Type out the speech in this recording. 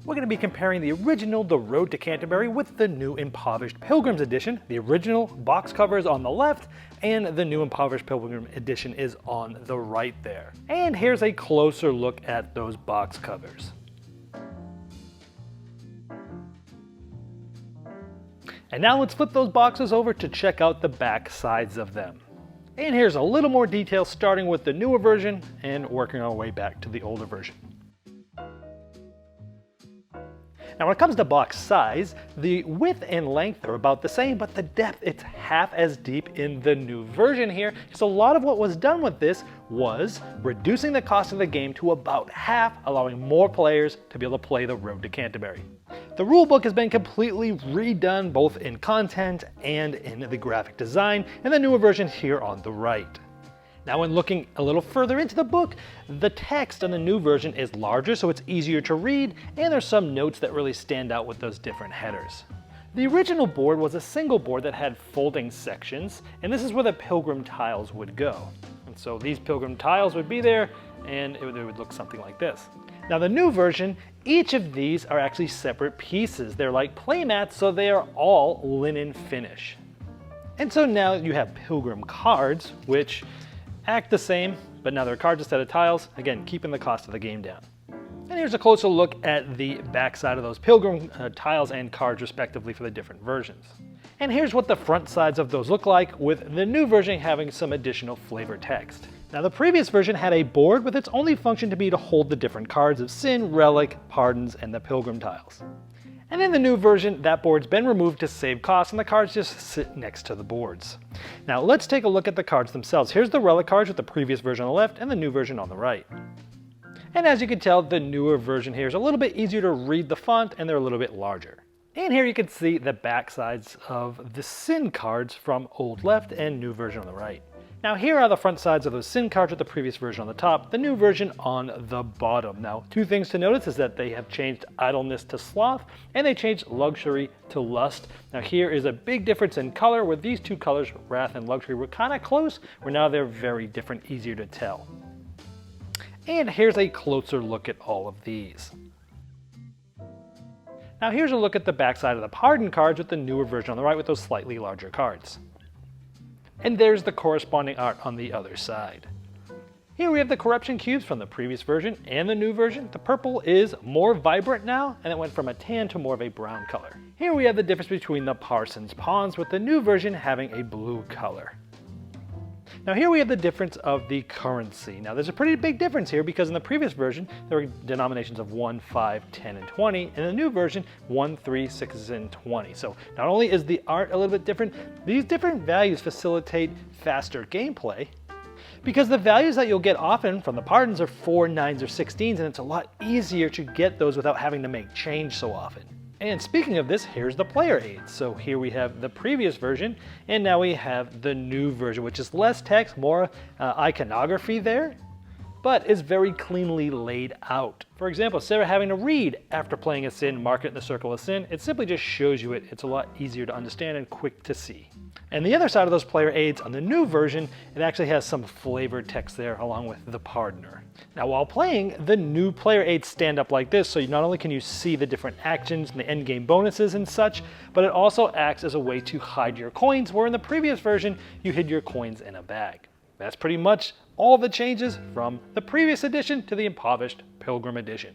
We're going to be comparing the original The Road to Canterbury with the new Impoverished Pilgrim's Edition. The original box cover is on the left, and the new Impoverished Pilgrim Edition is on the right there. And here's a closer look at those box covers. And now let's flip those boxes over to check out the back sides of them. And here's a little more detail, starting with the newer version and working our way back to the older version. Now when it comes to box size, the width and length are about the same, but the depth, it's half as deep in the new version here. So a lot of what was done with this was reducing the cost of the game to about half, allowing more players to be able to play The Road to Canterbury. The rulebook has been completely redone both in content and in the graphic design, and the newer version here on the right. Now when looking a little further into the book, the text on the new version is larger, so it's easier to read, and there's some notes that really stand out with those different headers. The original board was a single board that had folding sections, and this is where the Pilgrim Tiles would go. And so these Pilgrim Tiles would be there, and it would look something like this. Now the new version, each of these are actually separate pieces. They're like playmats, so they are all linen finish. And so now you have Pilgrim Cards, which act the same, but now they're cards instead of tiles, again, keeping the cost of the game down. And here's a closer look at the back side of those Pilgrim tiles and cards respectively for the different versions. And here's what the front sides of those look like, with the new version having some additional flavor text. Now the previous version had a board with its only function to be to hold the different cards of Sin, Relic, Pardons, and the Pilgrim Tiles. And in the new version, that board's been removed to save costs, and the cards just sit next to the boards. Now let's take a look at the cards themselves. Here's the Relic cards with the previous version on the left and the new version on the right. And as you can tell, the newer version here is a little bit easier to read the font, and they're a little bit larger. And here you can see the back sides of the Sin cards from old left and new version on the right. Now here are the front sides of those Sin cards with the previous version on the top, the new version on the bottom. Now, two things to notice is that they have changed idleness to sloth, and they changed luxury to lust. Now here is a big difference in color, where these two colors, wrath and luxury, were kind of close, where now they're very different, easier to tell. And here's a closer look at all of these. Now here's a look at the back side of the Pardon cards with the newer version on the right with those slightly larger cards. And there's the corresponding art on the other side. Here we have the corruption cubes from the previous version and the new version. The purple is more vibrant now, and it went from a tan to more of a brown color. Here we have the difference between the Parsons pawns, with the new version having a blue color. Now here we have the difference of the currency. Now there's a pretty big difference here, because in the previous version there were denominations of 1, 5, 10, and 20. In the new version, 1, 3, 6, and 20. So not only is the art a little bit different, these different values facilitate faster gameplay, because the values that you'll get often from the Pardons are 4, 9s, or 16s, and it's a lot easier to get those without having to make change so often. And speaking of this, here's the player aids. So here we have the previous version, and now we have the new version, which is less text, more iconography there, but is very cleanly laid out. For example, instead of having to read after playing a Sin, mark it in the circle of Sin, it simply just shows you it. It's a lot easier to understand and quick to see. And the other side of those player aids on the new version, it actually has some flavored text there along with the Pardoner. Now while playing, the new player aids stand up like this, so not only can you see the different actions and the endgame bonuses and such, but it also acts as a way to hide your coins, where in the previous version, you hid your coins in a bag. That's pretty much all the changes from the previous edition to the Impoverished Pilgrim Edition.